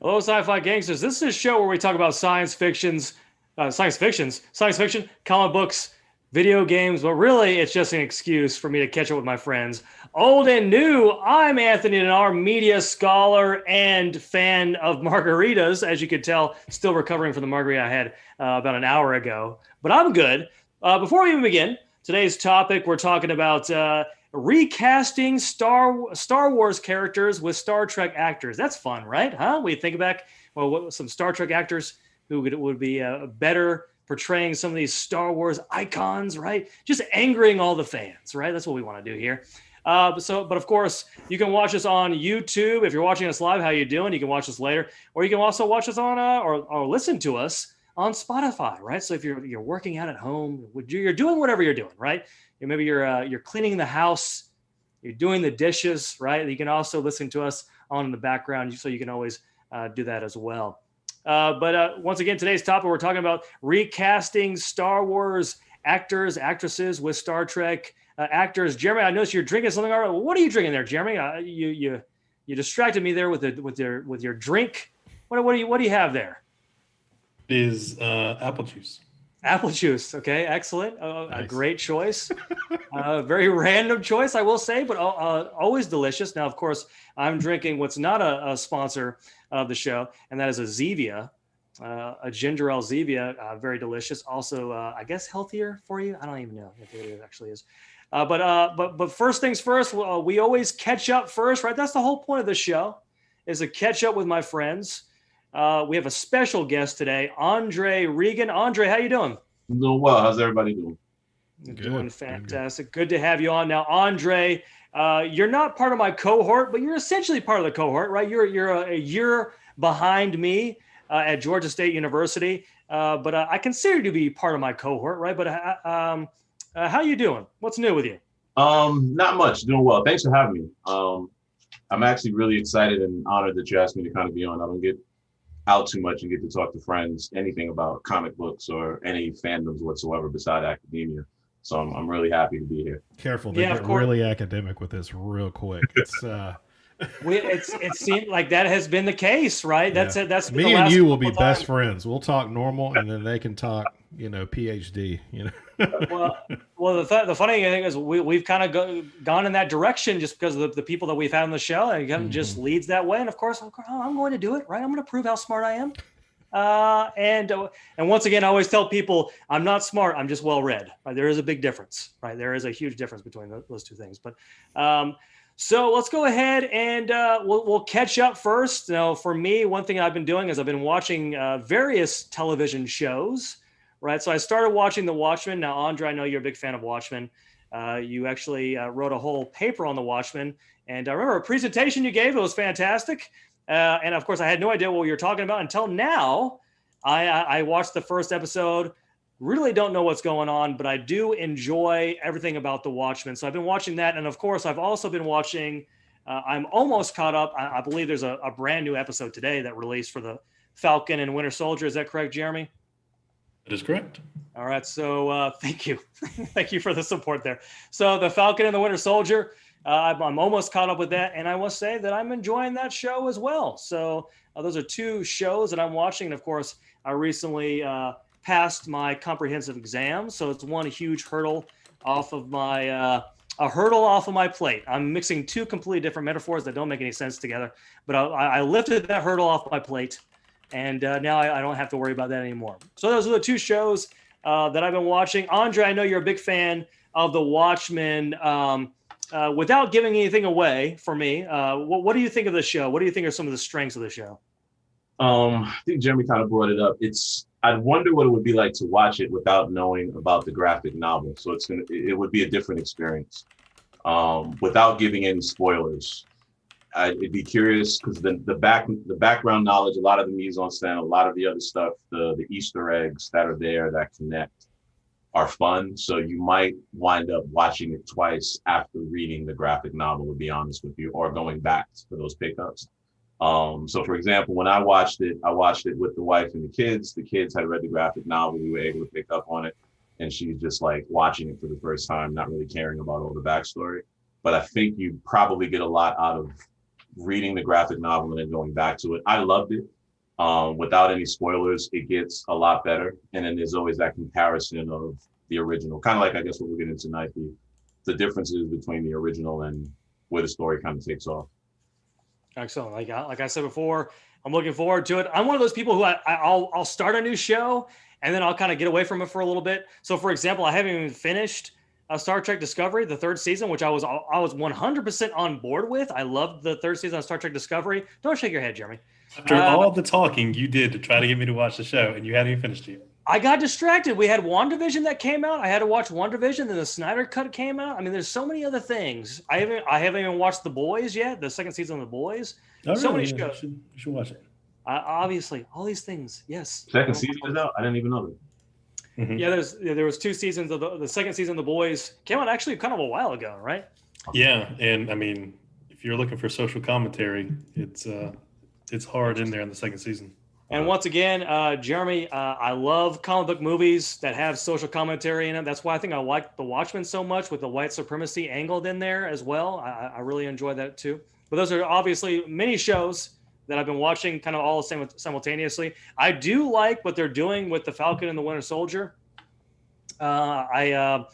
Hello, sci-fi gangsters. This is a show where we talk about science fiction, comic books, video games, but really it's just an excuse for me to catch up with my friends. Old and new, I'm Anthony, and our media scholar and fan of margaritas, as you could tell, still recovering from the margarita I had about an hour ago. But I'm good. Before we even begin, today's topic, we're talking about recasting Star Wars characters with Star Trek actors. That's fun, right? Huh? We think back, well, what some Star Trek actors who would be better portraying some of these Star Wars icons, right? Just angering all the fans, right? That's what we want to do here. But of course, you can watch us on YouTube. If you're watching us live, how you doing? You can watch us later, or you can also watch us on or listen to us on Spotify, right? So if you're working out at home, you're doing whatever you're doing, right? Maybe you're cleaning the house, you're doing the dishes, right? You can also listen to us on in the background, so you can always do that as well. But once again, today's topic, we're talking about recasting Star Wars actors, actresses with Star Trek actors. Jeremy, I noticed you're drinking something. All right, what are you drinking there, Jeremy? You distracted me there with your drink. What do you have there? It is apple juice. Apple juice. Okay, excellent. Nice. A great choice. Very random choice, I will say, but always delicious. Now, of course, I'm drinking what's not a sponsor of the show, and that is a Zevia, a ginger ale Zevia. Very delicious. Also, I guess healthier for you. I don't even know if it actually is. But first things first, we always catch up first, right? That's the whole point of the show, is to catch up with my friends. We have a special guest today, Andre Regan. Andre, how you doing? I'm doing well. How's everybody doing? Doing fantastic. Good to have you on. Now, Andre, you're not part of my cohort, but you're essentially part of the cohort, right? You're a year behind me at Georgia State University, but I consider you to be part of my cohort, right? But how you doing? What's new with you? Not much. Doing well. Thanks for having me. I'm actually really excited and honored that you asked me to kind of be on. I don't get out too much and get to talk to friends anything about comic books or any fandoms whatsoever beside academia. So I'm really happy to be here. Careful, they get really academic with this real quick. It seemed like that has been the case, right? Yeah. That's me and you will be best friends. We'll talk normal, and then they can talk, PhD. Well, the funny thing is we've kind of gone in that direction just because of the people that we've had on the show, and it just leads that way. And of course, I'm going to do it, right? I'm going to prove how smart I am. And once again, I always tell people I'm not smart. I'm just well read. Right? There is a big difference, right? There is a huge difference between those two things. But so let's go ahead and we'll catch up first. Now, for me, one thing I've been doing is I've been watching various television shows. Right. So I started watching The Watchmen. Now, Andre, I know you're a big fan of Watchmen. You actually wrote a whole paper on The Watchmen. And I remember a presentation you gave. It was fantastic. And of course, I had no idea what you were talking about until now. I watched the first episode. Really don't know what's going on, but I do enjoy everything about The Watchmen. So I've been watching that. And of course, I've also been watching, I'm almost caught up. I believe there's a brand new episode today that released for the Falcon and Winter Soldier. Is that correct, Jeremy? That is correct. All right. So thank you. Thank you for the support there. So the Falcon and the Winter Soldier, I'm almost caught up with that. And I must say that I'm enjoying that show as well. So those are two shows that I'm watching. And of course, I recently passed my comprehensive exam. So it's one huge hurdle off of my plate. I'm mixing two completely different metaphors that don't make any sense together. But I lifted that hurdle off my plate. And now I don't have to worry about that anymore. So those are the two shows that I've been watching. Andre, I know you're a big fan of The Watchmen. Without giving anything away for me, what do you think of the show? What do you think are some of the strengths of the show? I think Jeremy kind of brought it up. I'd wonder what it would be like to watch it without knowing about the graphic novel. So it would be a different experience. Without giving any spoilers. I'd be curious because the background knowledge, a lot of the mise en scène, a lot of the other stuff, the Easter eggs that are there that connect are fun. So you might wind up watching it twice after reading the graphic novel, to be honest with you, or going back for those pickups. So for example, when I watched it with the wife and the kids. The kids had read the graphic novel. We were able to pick up on it. And she's just like watching it for the first time, not really caring about all the backstory. But I think you probably get a lot out of reading the graphic novel and then going back to it. I loved it. Without any spoilers, it gets a lot better. And then there's always that comparison of the original, kind of like I guess what we're getting tonight, the differences between the original and where the story kind of takes off. Excellent. Like I said before, I'm looking forward to it. I'm one of those people who I'll start a new show and then I'll kind of get away from it for a little bit. So, for example, I haven't even finished Star Trek Discovery, the third season, which I was 100% on board with. I loved the third season of Star Trek Discovery. Don't shake your head, Jeremy. After all the talking you did to try to get me to watch the show, and you hadn't even finished it. I got distracted. We had WandaVision that came out. I had to watch WandaVision. Then the Snyder Cut came out. I mean, there's so many other things. I haven't even watched The Boys yet. The second season of The Boys. Oh, so really? many shows. You should watch it. Obviously, all these things. Yes. Second season is out. I didn't even know that. Mm-hmm. Yeah, there was 2 seasons of the second season of The Boys came out actually kind of a while ago, right? Yeah, and I mean, if you're looking for social commentary, it's hard in there in the second season. And once again, Jeremy, I love comic book movies that have social commentary in them. That's why I think I like The Watchmen so much, with the white supremacy angled in there as well. I really enjoy that too. But those are obviously many shows that I've been watching kind of all simultaneously. I do like what they're doing with the Falcon and the Winter Soldier. I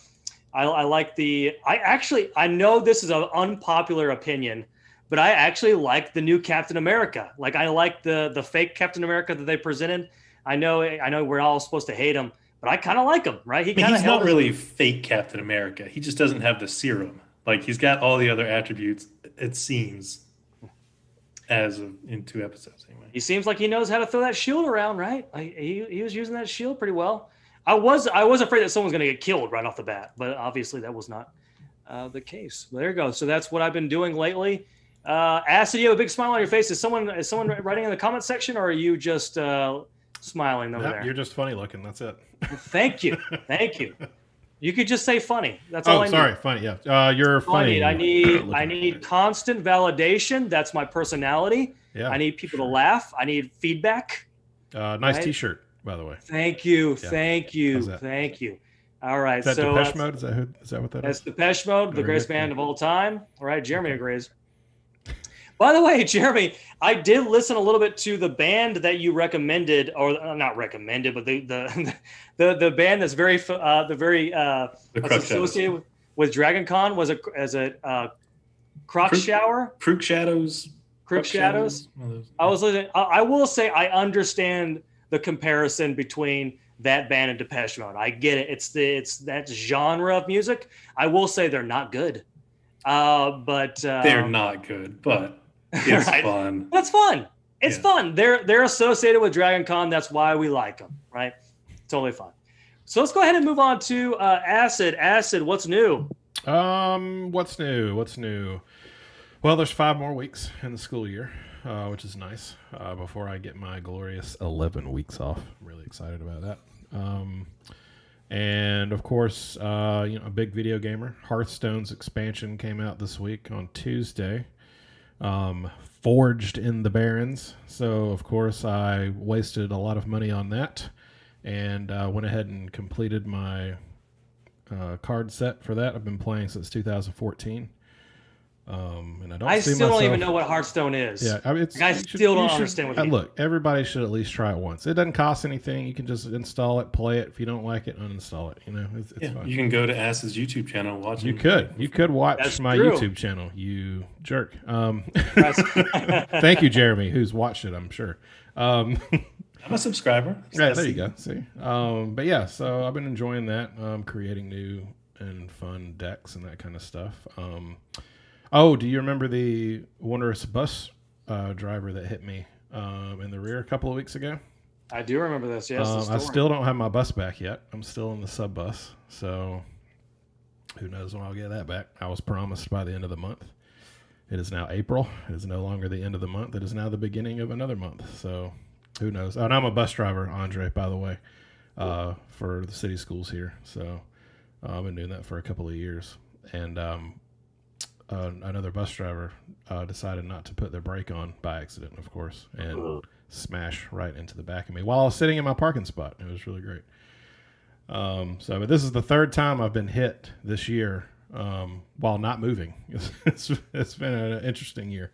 like I know this is an unpopular opinion, but I actually like the new Captain America. Like, I like the fake Captain America that they presented. I know we're all supposed to hate him, but I kind of like him, right? He's not really fake Captain America. He just doesn't have the serum. Like, he's got all the other attributes, it seems, as of in 2 episodes anyway. He seems like he knows how to throw that shield around, right? He was using that shield pretty well. I was afraid that someone was going to get killed right off the bat, but obviously that was not the case. There you go. So that's what I've been doing lately. Acid, you have a big smile on your face. Is someone writing in the comment section, or are you just smiling over there? You're just funny looking. That's it. Thank you. You could just say funny. That's all I need. Oh, sorry, funny. Yeah, you're funny. I need constant validation. That's my personality. Yeah, I need people to laugh. I need feedback. Nice T-shirt, by the way. Thank you. Yeah. Thank you. All right. Is that Depeche Mode? Is that what that is? That's Depeche Mode, the greatest band of all time. All right, Jeremy agrees. By the way, Jeremy, I did listen a little bit to the band that you recommended, or not recommended, but the band that's very associated with Dragon Con. Was it Croc Shower? Crook Shadows. Crook Shadows. I was listening. I will say I understand the comparison between that band and Depeche Mode. I get it. It's that genre of music. I will say they're not good. But they're not good, but it's right? fun. That's fun. It's fun. They're associated with Dragon Con. That's why we like them, right? Totally fun. So let's go ahead and move on to Acid. Acid, what's new? What's new? Well, there's 5 more weeks in the school year, which is nice. Before I get my glorious 11 weeks off, I'm really excited about that. And of course, a big video gamer. Hearthstone's expansion came out this week on Tuesday. Forged in the Barrens. So of course I wasted a lot of money on that, and went ahead and completed my card set for that. I've been playing since 2014. And I still don't even know what Hearthstone is. Yeah, I still don't understand what it is. Look, everybody should at least try it once. It doesn't cost anything. You can just install it, play it. If you don't like it, uninstall it. It's fine. You can go to Acid's YouTube channel and watch it. You could watch That's my true. YouTube channel, you jerk. Thank you, Jeremy, who's watched it, I'm sure. I'm a subscriber. Right, there you go. See, but yeah, so I've been enjoying that. Creating new and fun decks and that kind of stuff. Oh, do you remember the wondrous bus driver that hit me in the rear a couple of weeks ago? I do remember this. Yes, I still don't have my bus back yet. I'm still in the sub bus, so who knows when I'll get that back. I was promised by the end of the month. It is now April. It is no longer the end of the month. It is now the beginning of another month. So who knows? Oh, and I'm a bus driver, Andre, by the way, for the city schools here. So I've been doing that for a couple of years. And another bus driver decided not to put their brake on by accident, of course, and smash right into the back of me while I was sitting in my parking spot. It was really great. But this is the 3rd time I've been hit this year while not moving. It's been an interesting year.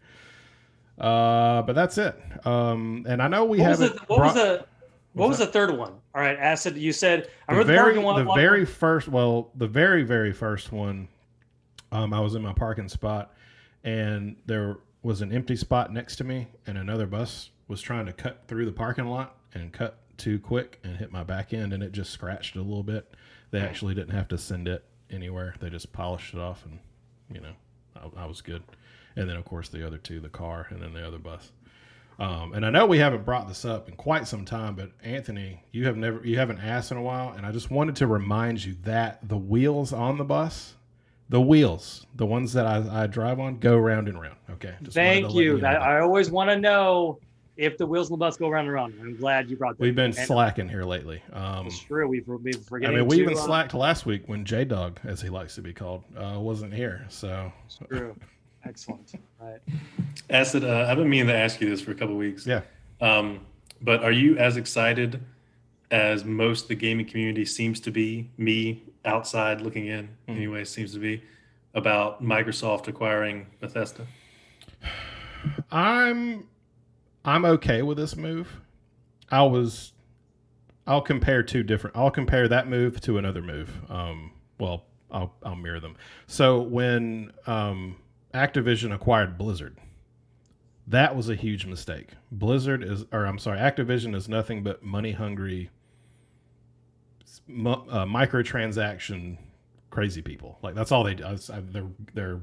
But that's it. And I know we What was haven't. what was the third one? All right, Acid. You said I the remember very the parking the one. very first. Well, the very very first one. I was in my parking spot, and there was an empty spot next to me, and another bus was trying to cut through the parking lot and cut too quick and hit my back end, and it just scratched a little bit. They actually didn't have to send it anywhere. They just polished it off, and I was good. And then of course the other two, the car and then the other bus. And I know we haven't brought this up in quite some time, but Anthony, you haven't asked in a while, and I just wanted to remind you that the wheels on the bus, the ones that I drive on, go round and round. Okay. Thank you. I always want to know if the wheels on the bus go round and round. I'm glad you brought that. We've been slacking here lately. It's true. We've forgetting. I mean, we even slacked last week when J-Dog, as he likes to be called, wasn't here. So it's true. Excellent. Right. Acid, I've been meaning to ask you this for a couple of weeks. Yeah. But are you as excited as most of the gaming community seems to be, me outside looking in anyway, seems to be, about Microsoft acquiring Bethesda? I'm okay with this move. I'll compare that move to another move. I'll mirror them. So when Activision acquired Blizzard, that was a huge mistake. Activision is nothing but money-hungry, microtransaction crazy people. Like, that's all they do. They're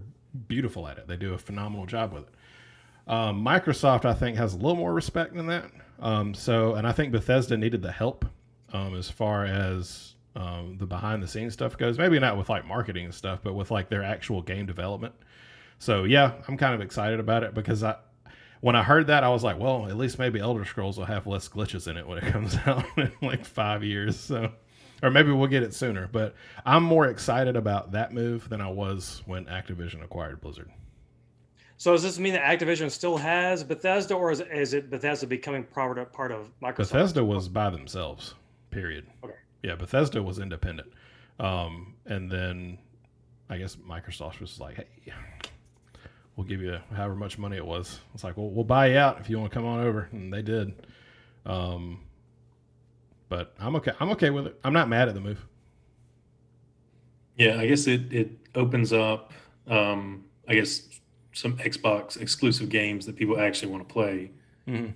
beautiful at it. They do a phenomenal job with it. Microsoft, I think, has a little more respect than that. And I think Bethesda needed the help as far as the behind-the-scenes stuff goes. Maybe not with like marketing and stuff, but with like their actual game development. So yeah, I'm kind of excited about it because when I heard that, I was like, well, at least maybe Elder Scrolls will have less glitches in it when it comes out in like 5 years. So, or maybe we'll get it sooner. But I'm more excited about that move than I was when Activision acquired Blizzard. So does this mean that Activision still has Bethesda, or is it Bethesda becoming part of Microsoft? Bethesda was by themselves, period. Okay. Yeah, Bethesda was independent. And then I guess Microsoft was like, hey, we'll give you however much money it was. It's like, well, we'll buy you out if you want to come on over. And they did. But I'm okay. I'm okay with it. I'm not mad at the move. Yeah, I guess it opens up, some Xbox exclusive games that people actually want to play. Mm-hmm.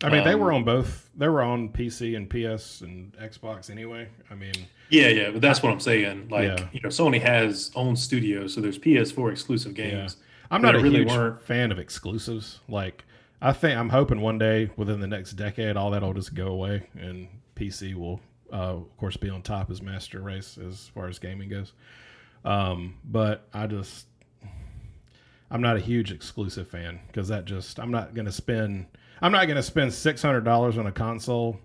I mean, they were on both. They were on PC and PS and Xbox anyway. I mean, yeah, but that's what I'm saying. Like, Sony has own studios, so there's PS4 exclusive games. Yeah. I'm not a huge fan of exclusives. Like, I'm hoping one day within the next decade, all that'll just go away and PC will, of course, be on top as master race as far as gaming goes. But I'm not a huge exclusive fan because I'm not going to spend $600 on a console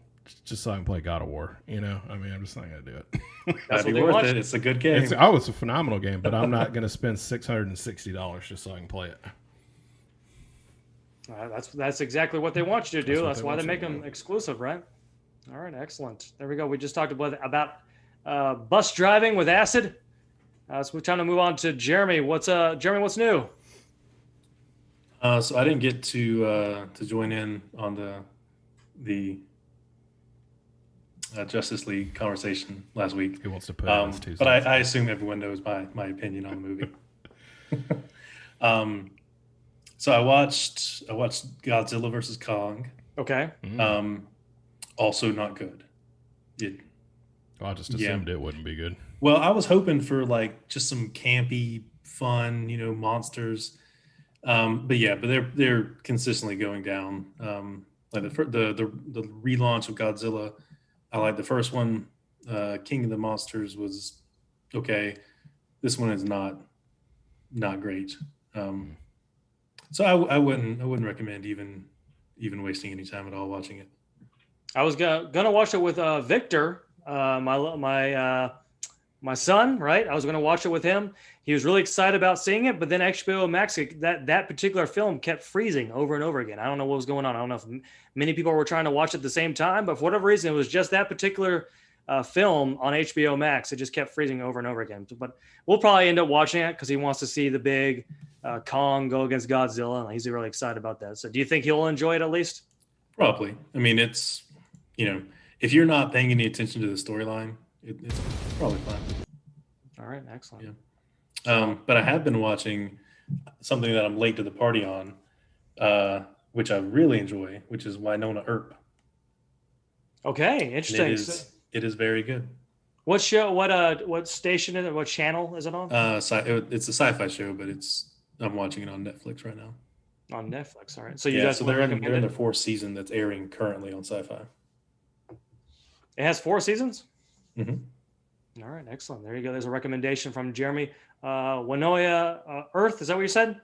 just so I can play God of War. I mean, I'm just not going to do it. That'd be worth it. It's a good game. It's a phenomenal game, but I'm not going to spend $660 just so I can play it. That's exactly what they want you to do. That's why they make them exclusive, right? All right, excellent. There we go. We just talked about bus driving with Acid. So we're trying to move on to Jeremy. What's new? So I didn't get to join in on the Justice League conversation last week. He wants to put it Tuesday. But I assume everyone knows my opinion on the movie. So I watched Godzilla versus Kong. Okay. Also not good. I just assumed it wouldn't be good. Well, I was hoping for like just some campy, fun, monsters. But they're consistently going down. Like the relaunch of Godzilla, I like the first one. King of the Monsters was okay. This one is not great. So I wouldn't recommend even wasting any time at all watching it. I was gonna watch it with Victor, my son, right? I was going to watch it with him. He was really excited about seeing it, but then HBO Max, that particular film kept freezing over and over again. I don't know what was going on. I don't know if many people were trying to watch it at the same time, but for whatever reason, it was just that particular film on HBO Max. It just kept freezing over and over again. But we'll probably end up watching it because he wants to see the big Kong go against Godzilla. He's really excited about that. So do you think he'll enjoy it at least? Probably. I mean, it's, if you're not paying any attention to the storyline, it's probably fine. All right, excellent. Yeah. But I have been watching something that I'm late to the party on, which I really enjoy, which is Winona Earp. Okay, interesting. It is very good. What show? What station is it? What channel is it on? It's a sci-fi show, but I'm watching it on Netflix right now. On Netflix, all right. So you guys they're in their fourth season that's airing currently on Sci-Fi. It has 4 seasons? Mm-hmm. All right, excellent. There you go. There's a recommendation from Jeremy. Winona Earth, is that what you said?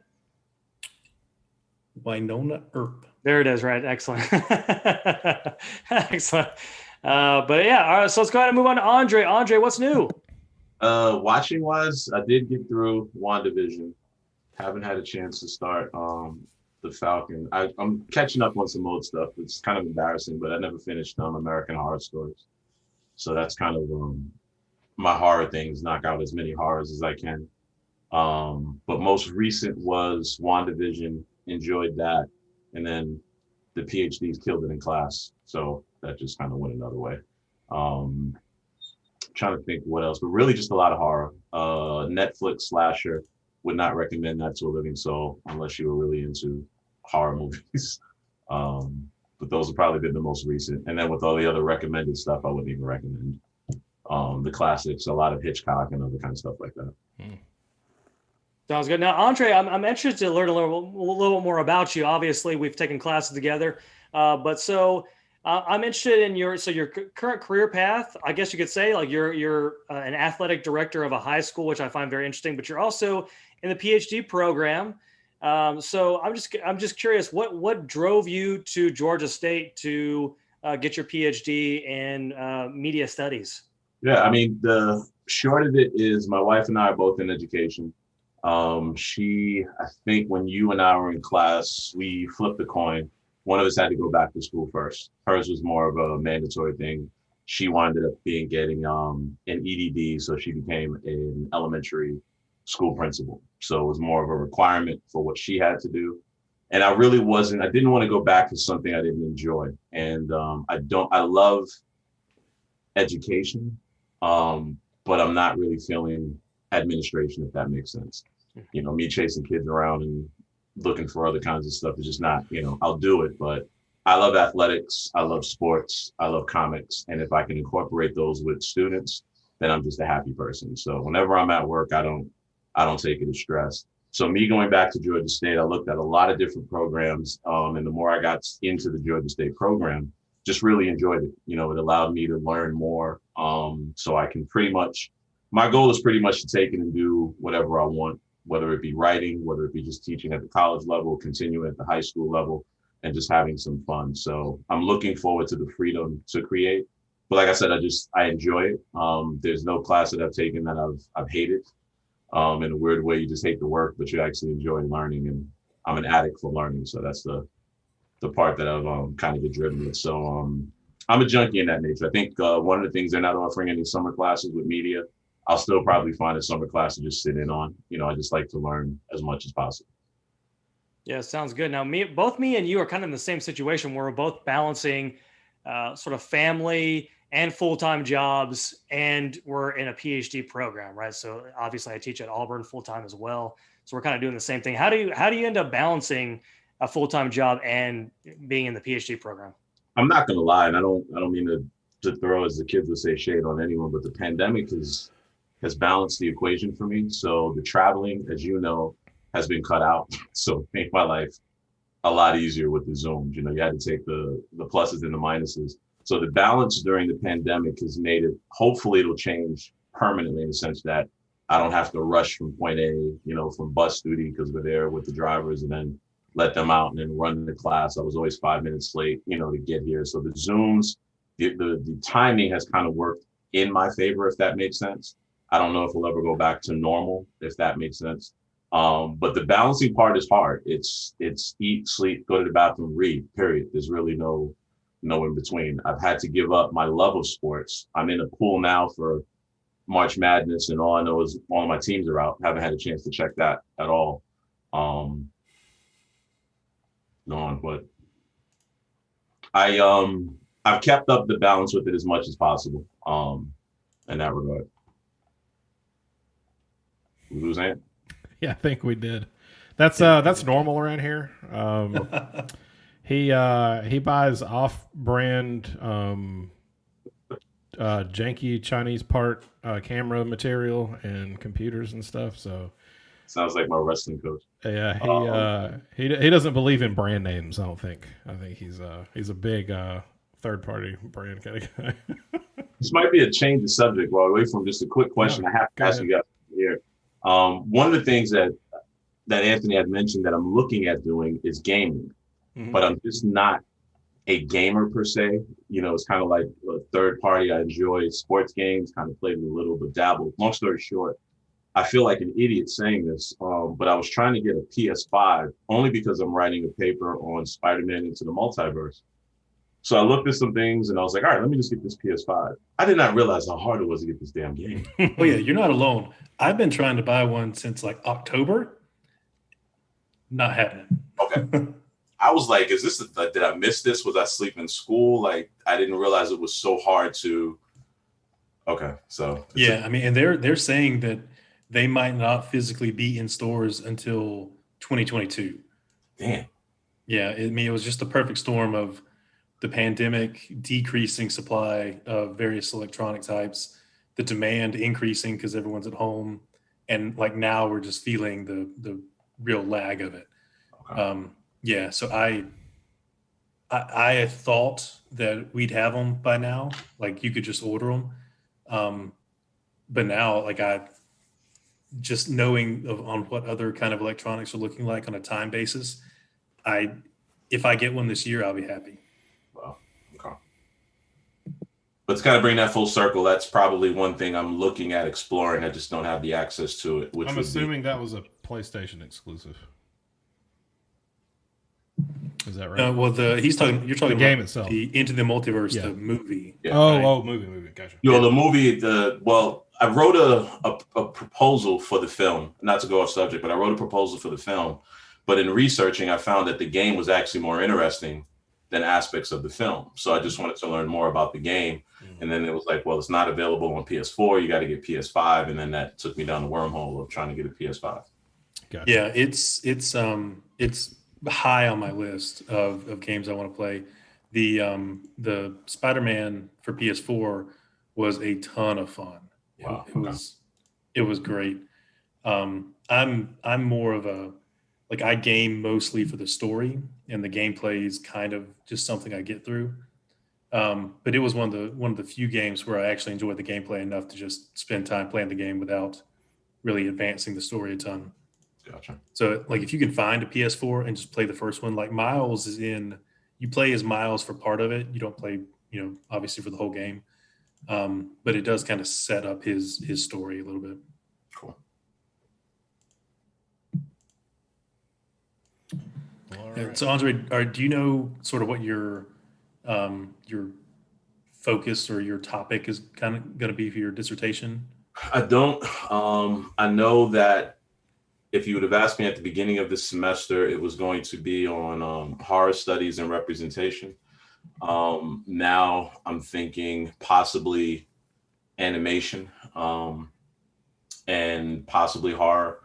Winona Earp. There it is, right? Excellent. Excellent. But yeah, all right, so let's go ahead and move on to Andre. Andre, what's new? Watching wise, I did get through WandaVision. Haven't had a chance to start the Falcon. I'm catching up on some old stuff. It's kind of embarrassing, but I never finished American Horror Stories. So that's kind of my horror things, knock out as many horrors as I can. But most recent was WandaVision, enjoyed that. And then the PhDs killed it in class. So that just kind of went another way. Trying to think what else, but really just a lot of horror. Netflix slasher, would not recommend that to a living soul unless you were really into horror movies. But those have probably been the most recent. And then with all the other recommended stuff, I wouldn't even recommend the classics, a lot of Hitchcock and other kind of stuff like that. Sounds good. Now, Andre, I'm interested to learn a little more about you. Obviously, we've taken classes together, but I'm interested in your current career path. I guess you could say like you're an athletic director of a high school, which I find very interesting. But you're also in the PhD program. So I'm just curious, what drove you to Georgia State to get your PhD in media studies? Yeah, I mean, the short of it is my wife and I are both in education. I think when you and I were in class, we flipped the coin. One of us had to go back to school first. Hers was more of a mandatory thing. She wound up getting an EDD, so she became an elementary school principal. So it was more of a requirement for what she had to do. And I didn't want to go back to something I didn't enjoy. And I love education, but I'm not really feeling administration, if that makes sense. Me chasing kids around and looking for other kinds of stuff is just not, I'll do it, but I love athletics. I love sports. I love comics. And if I can incorporate those with students, then I'm just a happy person. So whenever I'm at work, I don't take it as stress. So me going back to Georgia State, I looked at a lot of different programs. And the more I got into the Georgia State program, just really enjoyed it. It allowed me to learn more. So I can my goal is pretty much to take it and do whatever I want, whether it be writing, whether it be just teaching at the college level, continuing at the high school level, and just having some fun. So I'm looking forward to the freedom to create. But like I said, I enjoy it. There's no class that I've taken that I've hated. In a weird way, you just hate the work, but you actually enjoy learning. And I'm an addict for learning. So that's the part that I've kind of get driven with. So I'm a junkie in that nature. I think one of the things, they're not offering any summer classes with media. I'll still probably find a summer class to just sit in on. I just like to learn as much as possible. Yeah, sounds good. Now, both me and you are kind of in the same situation where we're both balancing sort of family and full-time jobs, and we're in a PhD program, right? So obviously I teach at Auburn full-time as well. So we're kind of doing the same thing. How do you end up balancing a full-time job and being in the PhD program? I'm not going to lie, and I don't mean to throw, as the kids would say, shade on anyone, but the pandemic has balanced the equation for me. So the traveling, as you know, has been cut out. So it made my life a lot easier with the Zooms. You had to take the pluses and the minuses. So the balance during the pandemic has made it, hopefully it'll change permanently in the sense that I don't have to rush from point A, from bus duty, because we're there with the drivers, and then let them out and then run the class. I was always 5 minutes late, to get here. So the Zooms, the timing has kind of worked in my favor, if that makes sense. I don't know if we'll ever go back to normal, if that makes sense. But the balancing part is hard. It's eat, sleep, go to the bathroom, read, period. There's really no in between. I've had to give up my love of sports. I'm in a pool now for March Madness, and all I know is all of my teams are out. Haven't had a chance to check that at all. Going, but I've kept up the balance with it as much as possible. In that regard. We lose Ant? Yeah, I think we did. That's normal around here. He buys off-brand janky Chinese part camera material and computers and stuff. So Sounds like my wrestling coach. yeah, he doesn't believe in brand names. I don't think. I think he's a big third-party brand kind of guy. This might be a change of subject. While away from just a quick question, I have to ask you guys here. One of the things that Anthony had mentioned that I'm looking at doing is gaming, but I'm just not a gamer per se. You know, it's kind of like a third party. I enjoy sports games, kind of played a little, but dabbled. Long story short, I feel like an idiot saying this, but I was trying to get a PS5 only because I'm writing a paper on Spider-Man Into the Multiverse. So I looked at some things and I was like, all right, let me just get this PS5. I did not realize how hard it was to get this damn game. Oh yeah, you're not alone. I've been trying to buy one since like October. Not happening. Okay. I was like, did I miss this? Was I sleeping in school? Like, I didn't realize it was so hard to. Okay. So. Yeah. I mean, and they're saying that they might not physically be in stores until 2022. Damn. Yeah. I mean, it was just the perfect storm of the pandemic, decreasing supply of various electronic types, the demand increasing because everyone's at home. And like now we're just feeling the real lag of it. Okay. Yeah. So I thought that we'd have them by now, like you could just order them. But now, like I just knowing on what other kind of electronics are looking like on a time basis, if I get one this year, I'll be happy. Wow. Okay. But to kind of bring that full circle, that's probably one thing I'm looking at exploring. I just don't have the access to it. Which I'm assuming that was a PlayStation exclusive. Is that right? Well, you're talking the about game itself, the Into the Multiverse, the movie. Yeah, right? Movie. Gotcha. You know, the movie. I wrote a proposal for the film. Not to go off subject, but I wrote a proposal for the film. But in researching, I found that the game was actually more interesting than aspects of the film. So I just wanted to learn more about the game. And then it was like, well, it's not available on PS4. You got to get PS5. And then that took me down the wormhole of trying to get a PS5. Gotcha. Yeah, it's high on my list of games I want to play. The Spider-Man for PS4 was a ton of fun. Wow. It was great. I'm more of a, like, I game mostly for the story, and the gameplay is kind of just something I get through. But it was one of the few games where I actually enjoyed the gameplay enough to just spend time playing the game without really advancing the story a ton. Gotcha. So, like, if you can find a PS4 and just play the first one, like Miles you play as Miles for part of it. You don't play, obviously for the whole game. But it does kind of set up his story a little bit. Cool. All Yeah, right. so, Andre, do you know sort of what your focus or your topic is kind of going to be for your dissertation? I don't. I know that if you would have asked me at the beginning of this semester, it was going to be on horror studies and representation. Now I'm thinking possibly animation and possibly horror.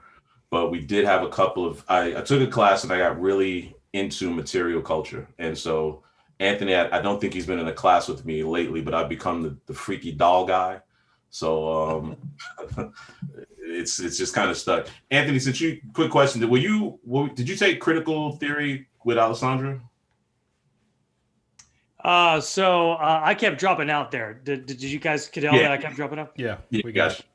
But we did have a couple of, I took a class and I got really into material culture. And so Anthony, I don't think he's been in a class with me lately, but I've become the freaky doll guy. So it's just kind of stuck. Anthony, quick question, did you take critical theory with Alessandra? So I kept dropping out there. Did you guys tell that I kept dropping out? Yeah, we got you.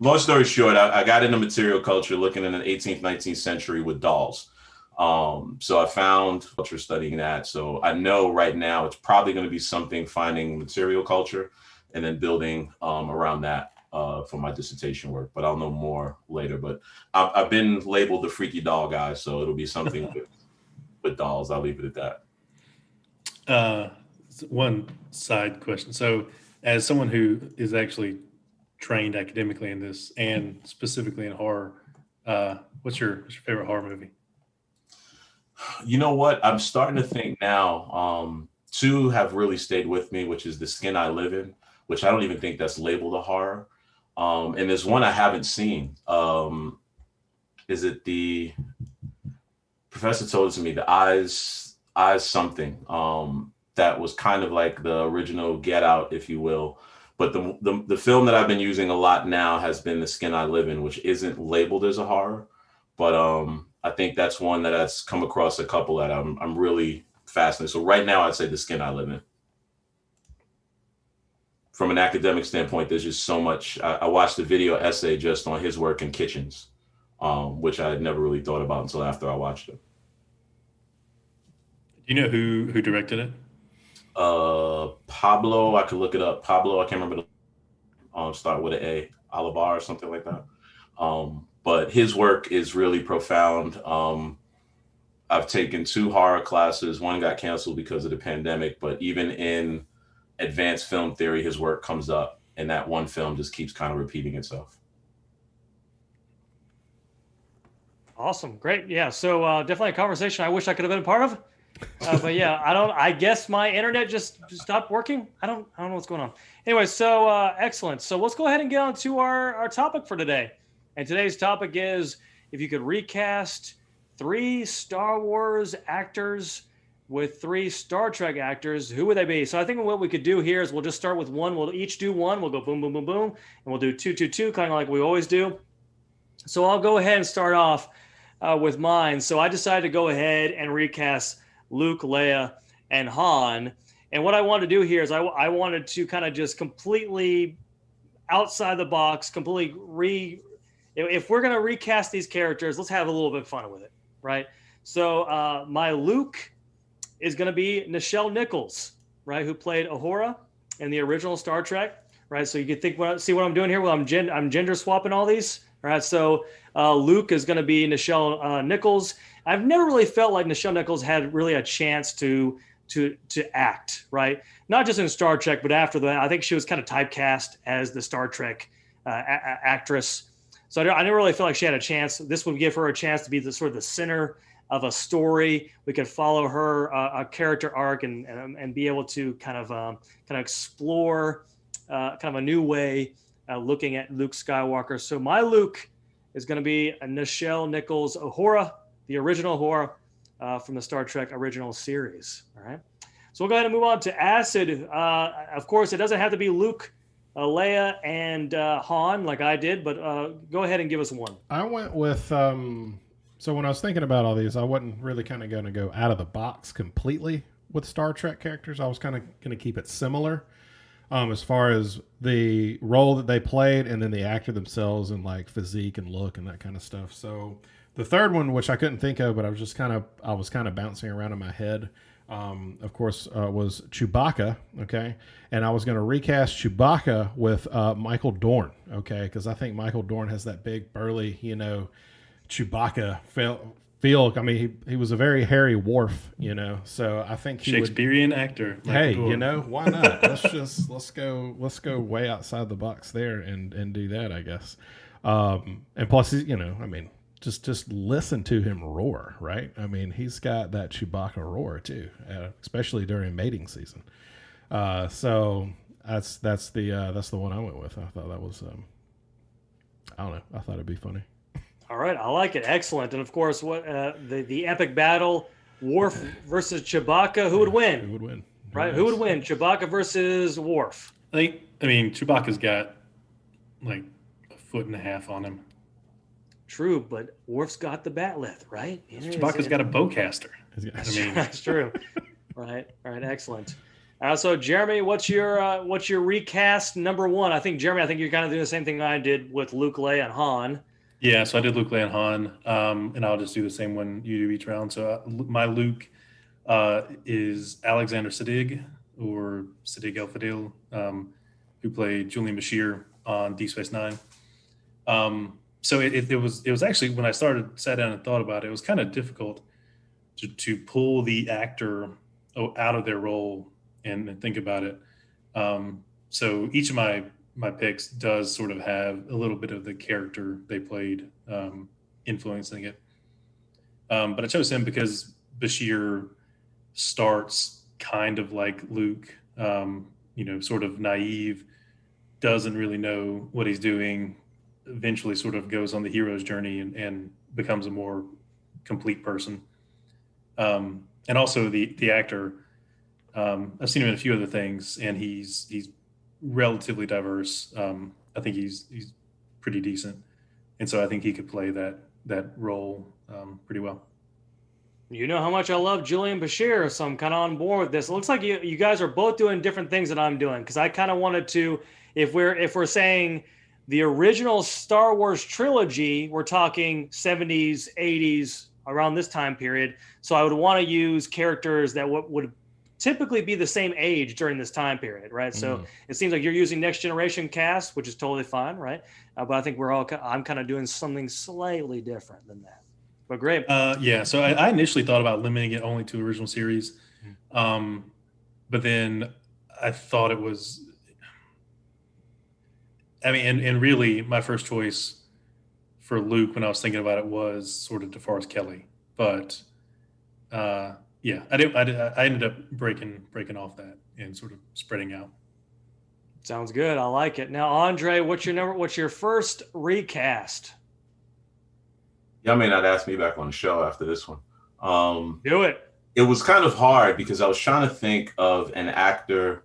Long story short, I got into material culture looking in the 18th, 19th century with dolls. So I found culture studying that. So I know right now it's probably going to be something finding material culture and then building around that for my dissertation work. But I'll know more later. But I've been labeled the freaky doll guy, so it'll be something with dolls. I'll leave it at that. One side question. So as someone who is actually trained academically in this and specifically in horror, What's your favorite horror movie? You know what? I'm starting to think now. Two have really stayed with me, which is The Skin I Live In, which I don't even think that's labeled a horror. And there's one I haven't seen. Is it the professor told it to me, the eyes something. That was kind of like the original Get Out, if you will. But the film that I've been using a lot now has been The Skin I Live In, which isn't labeled as a horror. But I think that's one that has come across a couple that I'm really fascinated. So right now I'd say The Skin I Live In. From an academic standpoint, there's just so much. I watched a video essay just on his work in kitchens, which I had never really thought about until after I watched it. Do you know who directed it? Pablo, I could look it up. Pablo, I can't remember start with an A, Olivar or something like that. But his work is really profound. I've taken 2 horror classes. One got canceled because of the pandemic, but even in advanced film theory, his work comes up, and that one film just keeps kind of repeating itself. Awesome. Great. Yeah. So definitely a conversation I wish I could have been a part of. But yeah, I guess my internet just stopped working. I don't know what's going on. Anyway, so excellent. So let's go ahead and get on to our topic for today. And today's topic is if you could recast 3 Star Wars actors with 3 Star Trek actors, who would they be? So I think what we could do here is we'll just start with one. We'll each do one. We'll go boom, boom, boom, boom. And we'll do 2, 2, 2, kind of like we always do. So I'll go ahead and start off with mine. So I decided to go ahead and recast Luke, Leia, and Han. And what I wanted to do here is I wanted to kind of just completely outside the box, if we're going to recast these characters, let's have a little bit of fun with it, right? So my Luke is going to be Nichelle Nichols, right, who played Uhura in the original Star Trek, right? So you can see what I'm doing here? Well, I'm gender swapping all these, right? So Luke is going to be Nichelle Nichols. I've never really felt like Nichelle Nichols had really a chance to act, right? Not just in Star Trek, but after that, I think she was kind of typecast as the Star Trek actress. So I didn't really feel like she had a chance. This would give her a chance to be the sort of the center of a story. We could follow her a character arc and be able to kind of explore kind of a new way looking at Luke Skywalker. So my Luke is going to be a Nichelle Nichols Uhura, the original Uhura from the Star Trek original series. All right. So we'll go ahead and move on to Acid. Of course, it doesn't have to be Luke, Leia, and Han like I did, but go ahead and give us one. I went with, so when I was thinking about all these, I wasn't really kind of going to go out of the box completely with Star Trek characters. I was kind of going to keep it similar as far as the role that they played and then the actor themselves and like physique and look and that kind of stuff. So the third one, which I couldn't think of, but I was kind of bouncing around in my head, of course, was Chewbacca. Okay. And I was going to recast Chewbacca with Michael Dorn. Okay. Because I think Michael Dorn has that big, burly, Chewbacca feel. I mean, he was a very hairy Worf, so I think Shakespearean actor. Hey, why not? let's go way outside the box there and do that, I guess. And plus, I mean, just listen to him roar, right? I mean, he's got that Chewbacca roar too, especially during mating season. So that's the one I went with. I thought that was, I don't know. I thought it'd be funny. All right, I like it. Excellent. And of course, what the epic battle, Worf versus Chewbacca, who would win? Who would win? Right? Who would win? Chewbacca versus Worf. I mean, Chewbacca's got like 1.5 feet on him. True, but Worf's got the batleth, right? Chewbacca's got a bowcaster. That's true. Right. All right. Excellent. So Jeremy, what's your recast number one? Jeremy, you're kind of doing the same thing I did with Luke, Leia, and Han. Yeah, so I did Luke, Leia, and Han, and I'll just do the same one you do each round. So my Luke is Alexander Siddig, or Siddig El-Fadil, who played Julian Bashir on Deep Space Nine. So it was actually, when I sat down and thought about it, it was kind of difficult to pull the actor out of their role and think about it. So each of my picks does sort of have a little bit of the character they played. influencing it. But I chose him because Bashir starts kind of like Luke, sort of naive, doesn't really know what he's doing, eventually sort of goes on the hero's journey and becomes a more complete person. And also the actor, I've seen him in a few other things, and he's relatively diverse. I think he's pretty decent, and so I think he could play that role pretty well. You know how much I love Julian Bashir, so I'm kind of on board with this. It looks like you guys are both doing different things that I'm doing, because I kind of wanted to, if we're saying the original Star Wars trilogy, we're talking 70s, 80s, around this time period. So I would want to use characters that would typically be the same age during this time period, right? So it seems like you're using next generation cast, which is totally fine, right? But I think I'm kind of doing something slightly different than that. But great. So I initially thought about limiting it only to original series, but then I thought it was, and really my first choice for Luke when I was thinking about it was sort of DeForest Kelly, but I ended up breaking off that and sort of spreading out. Sounds good. I like it. Now, Andre, what's your first recast? Y'all may not ask me back on the show after this one. Do it. It was kind of hard because I was trying to think of an actor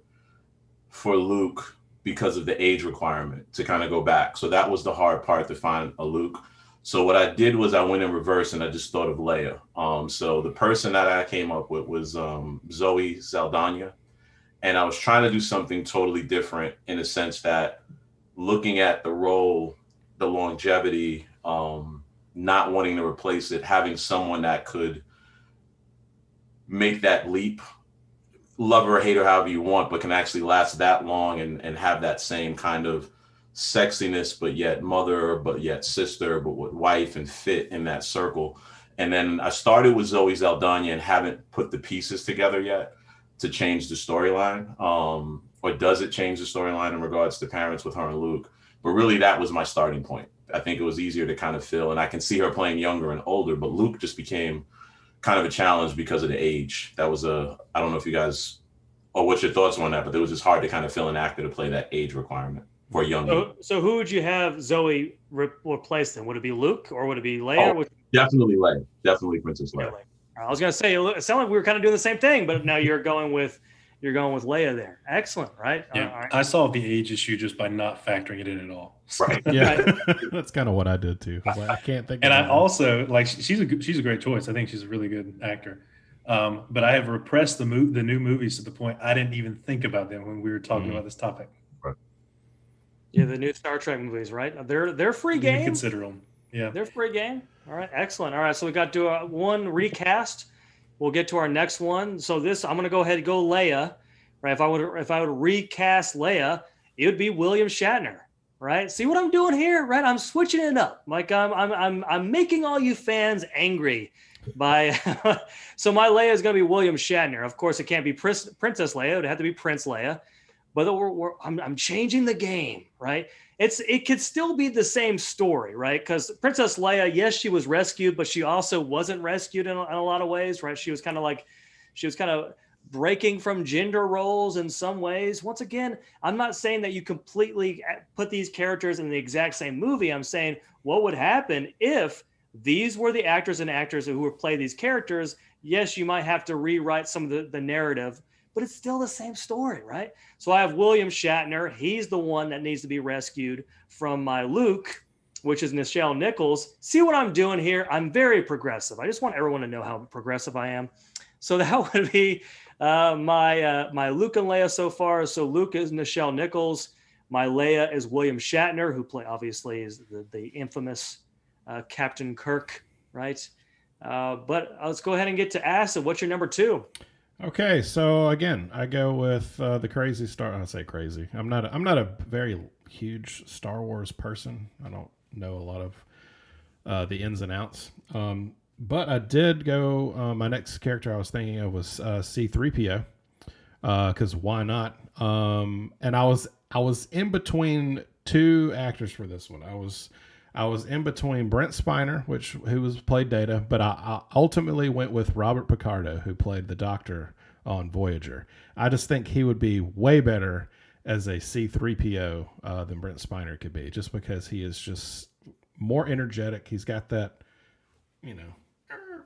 for Luke because of the age requirement to kind of go back. So that was the hard part, to find a Luke. So what I did was I went in reverse and I just thought of Leia. So the person that I came up with was Zoe Saldana. And I was trying to do something totally different in the sense that looking at the role, the longevity, not wanting to replace it, having someone that could make that leap, love her or hate her however you want, but can actually last that long and have that same kind of sexiness, but yet mother, but yet sister, but with wife, and fit in that circle. And then I started with Zoe Saldana and haven't put the pieces together yet to change the storyline. Or does it change the storyline in regards to parents with her and Luke? But really that was my starting point. I think it was easier to kind of fill, and I can see her playing younger and older, but Luke just became kind of a challenge because of the age. That was I don't know if you guys, or what's your thoughts on that, but it was just hard to kind of fill an actor to play that age requirement for a young. So who would you have Zoe replace then? Would it be Luke or would it be Leia? Definitely Leia. Definitely Princess Leia. I was going to say, it sounded like we were kind of doing the same thing, but now you're going with Leia there. Excellent, right? Yeah, right. I solved the age issue just by not factoring it in at all. Right. Yeah, that's kind of what I did too. I can't think. And I also like she's a great choice. I think she's a really good actor. But I have repressed the new movies to the point I didn't even think about them when we were talking about this topic. Right. Yeah, the new Star Trek movies, right? They're free game. Consider them. Yeah, they're free game. All right, excellent. All right, so we got to one recast. We'll get to our next one. So I'm going to go ahead and go Leia. Right? If I would recast Leia, it would be William Shatner. Right? See what I'm doing here? Right? I'm switching it up. Like I'm making all you fans angry by. So my Leia is going to be William Shatner. Of course, it can't be Princess Leia. It would have to be Prince Leia. But I'm changing the game. Right? It could still be the same story, right? Because Princess Leia, yes, she was rescued, but she also wasn't rescued in a lot of ways, right? She was kind of breaking from gender roles in some ways. Once again, I'm not saying that you completely put these characters in the exact same movie. I'm saying what would happen if these were the actors and actors who would play these characters. Yes, you might have to rewrite some of the narrative, but it's still the same story, right? So I have William Shatner. He's the one that needs to be rescued from my Luke, which is Nichelle Nichols. See what I'm doing here? I'm very progressive. I just want everyone to know how progressive I am. So that would be my Luke and Leia so far. So Luke is Nichelle Nichols. My Leia is William Shatner, who obviously is the infamous Captain Kirk, right? But let's go ahead and get to Acid. What's your number 2? Okay, so again, I go with the crazy Star. I say crazy. I'm not a very huge Star Wars person. I don't know a lot of the ins and outs. But I did go. My next character I was thinking of was C-3PO, because why not? And I was in between two actors for this one. I was I was in between Brent Spiner, who was played Data, but I ultimately went with Robert Picardo, who played the Doctor on Voyager. I just think he would be way better as a C-3PO than Brent Spiner could be, just because he is just more energetic. He's got that,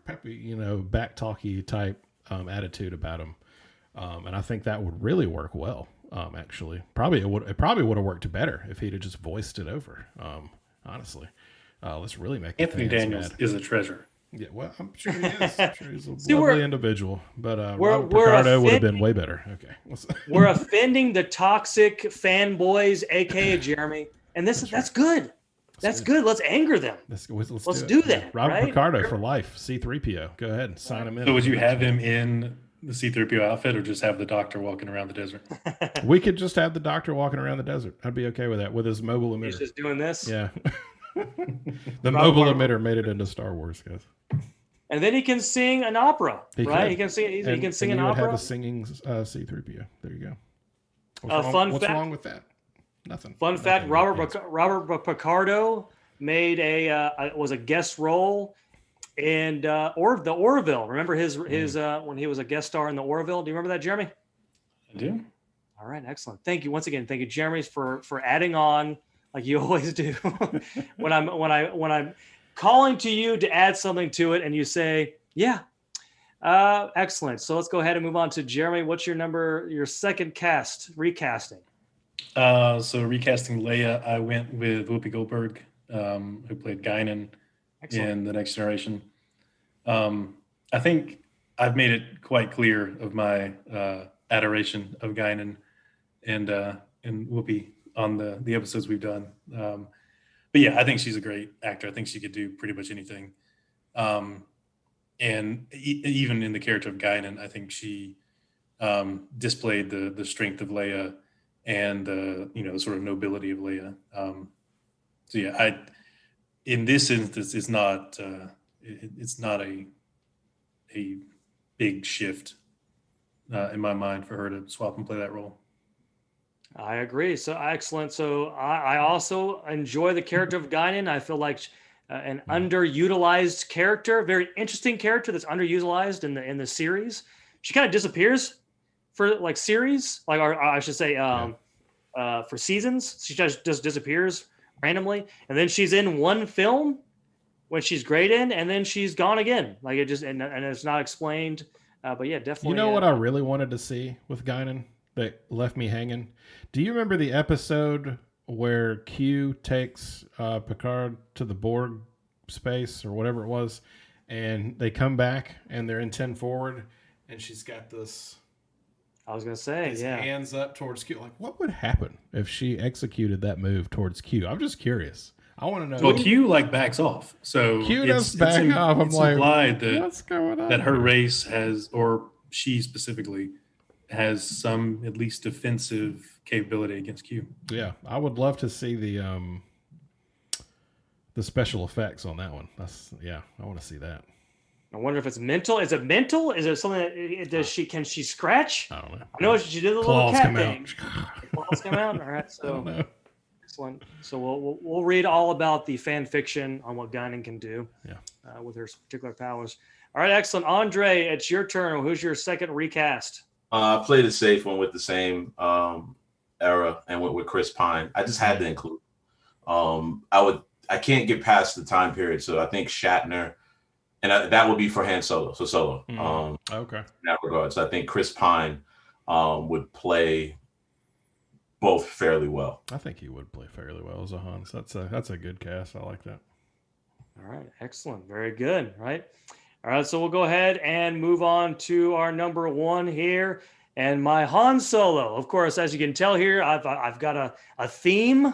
peppy, back talky type attitude about him, and I think that would really work well. Actually, it probably would have worked better if he'd have just voiced it over. Honestly, let's really make Anthony Daniels is a treasure. Yeah, well, I'm sure he is. I'm sure he's a lovely individual, but Robert we're Picardo would have been way better. Okay, we're offending the toxic fanboys, aka Jeremy, and that's good. That's good. Let's anger them. Let's do that. Robert right? Picardo for life. C-3PO. Go ahead and sign him in. So would you have him in the C-3PO outfit, or just have the Doctor walking around the desert? We could just have the Doctor walking around the desert. I'd be okay with that, with his mobile emitter. He's just doing this? Yeah. The mobile emitter made it into Star Wars, guys. And then he can sing an opera, right? He can sing. He can sing an opera. Have a singing C-3PO. There you go. What's wrong with that? Nothing. Fun fact: Robert Picardo made was a guest role in the Orville. Remember his when he was a guest star in the Orville? Do you remember that, Jeremy? I do. All right, excellent. Thank you once again. Thank you, Jeremy, for adding on like you always do. when I'm calling to you to add something to it, and you say, "Yeah, excellent." So let's go ahead and move on to Jeremy. What's your second recasting? So recasting Leia, I went with Whoopi Goldberg, who played Guinan in The Next Generation. I think I've made it quite clear of my adoration of Guinan and Whoopi on the episodes we've done. But yeah, I think she's a great actor. I think she could do pretty much anything. And even in the character of Guinan, I think she displayed the strength of Leia and the sort of nobility of Leia. So yeah, in this instance, it's not a big shift in my mind for her to swap and play that role. I agree. So excellent. So I also enjoy the character of Guinan. I feel like an underutilized character, very interesting character that's underutilized in the series. She kind of disappears for like series, like, or I should say, for seasons. She just disappears randomly, and then she's in one film when she's great in, and then she's gone again. Like it just and it's not explained. But yeah, definitely. You know what I really wanted to see with Guinan that left me hanging? Do you remember the episode where Q takes Picard to the Borg space or whatever it was, and they come back and they're in 10 forward, and she's got this. I was gonna say, hands up towards Q. Like, what would happen if she executed that move towards Q? I'm just curious. I want to know. Well, Q backs off, so Q does back off. I'm like, implied that what's going on? That her race has, or she specifically, has some at least defensive capability against Q. Yeah, I would love to see the special effects on that one. I want to see that. I wonder if it's mental. Is it mental? Is it something that can she scratch? I don't know. I know she did the little cat thing. Claws come out. All right, so excellent. So we'll read all about the fan fiction on what Guinan can do. With her particular powers. All right, excellent. Andre, it's your turn. Who's your second recast? I played a safe one with the same era and went with Chris Pine. I just had to include. I can't get past the time period, so I think Shatner, and that would be for Han Solo. So Solo. Okay. In that regard, so I think Chris Pine would play both fairly well. I think he would play fairly well as a Han. So that's a good cast. I like that. All right, excellent, very good. Right. All right, so we'll go ahead and move on to our number one here, and my Han Solo. Of course, as you can tell here, I've got a theme,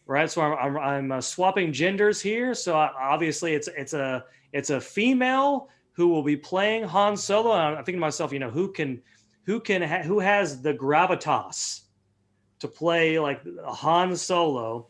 right? So I'm swapping genders here. So obviously, it's a female who will be playing Han Solo. And I'm thinking to myself, who has the gravitas to play like Han Solo?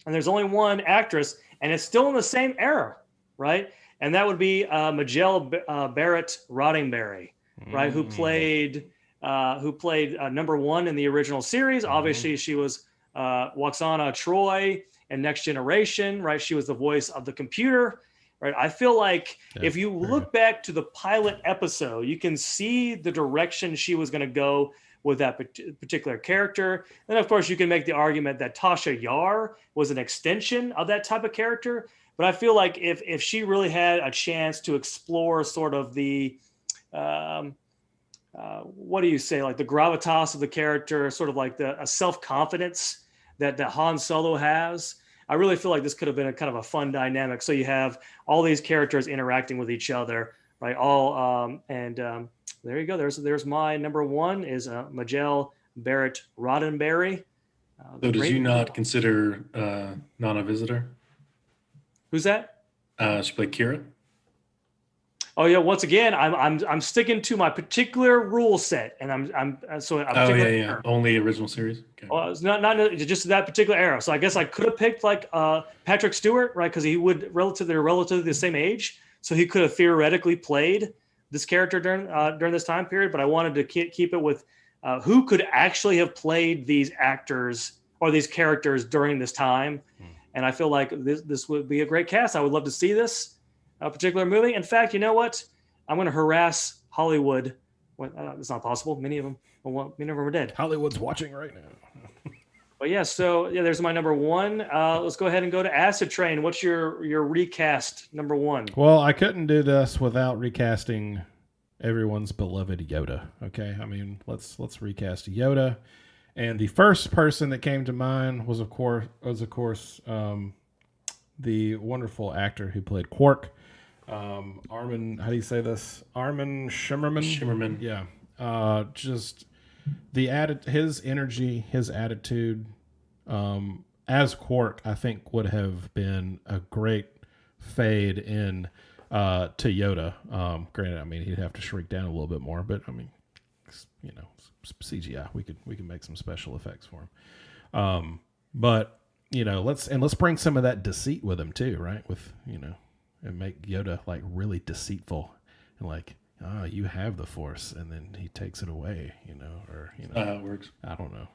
And there's only one actress, and it's still in the same era, right? And that would be Majel Barrett Roddenberry, right? Who played number one in the original series. Obviously, she was Waxana Troy in Next Generation, right? She was the voice of the computer, right? I feel like if you look back to the pilot episode, you can see the direction she was going to go with that particular character. And of course, you can make the argument that Tasha Yar was an extension of that type of character. But I feel like if she really had a chance to explore sort of the, what do you say, like the gravitas of the character, sort of like a self-confidence that Han Solo has, I really feel like this could have been a kind of a fun dynamic. So you have all these characters interacting with each other, right? There you go. There's my number one is Majel Barrett Roddenberry. So does you not consider Nana Visitor? Who's that? She played Kira. Oh yeah. Once again, I'm sticking to my particular rule set, and I'm only original series. Okay. Well, it's not just that particular era. So I guess I could have picked like Patrick Stewart, right? Because they're relatively the same age, so he could have theoretically played this character during this time period. But I wanted to keep it with who could actually have played these actors or these characters during this time. And I feel like this would be a great cast. I would love to see this particular movie. In fact, you know what? I'm going to harass Hollywood. It's not possible. Many of them are dead. Hollywood's watching right now. But yeah, so yeah, there's my number one. Let's go ahead and go to Acid Train. What's your recast number one? Well, I couldn't do this without recasting everyone's beloved Yoda. Okay, I mean, let's recast Yoda. And the first person that came to mind was of course the wonderful actor who played Quark, Armin. How do you say this? Armin Shimmerman. Yeah, just his energy, his attitude as Quark, I think would have been a great fade in to Yoda. Granted, I mean he'd have to shrink down a little bit more, but I mean, you know, CGI, we could make some special effects for him. But you know, let's bring some of that deceit with him too, right? With, you know, and make Yoda like really deceitful and like, oh, you have the Force, and then he takes it away, you know, or you know, how it works. I don't know.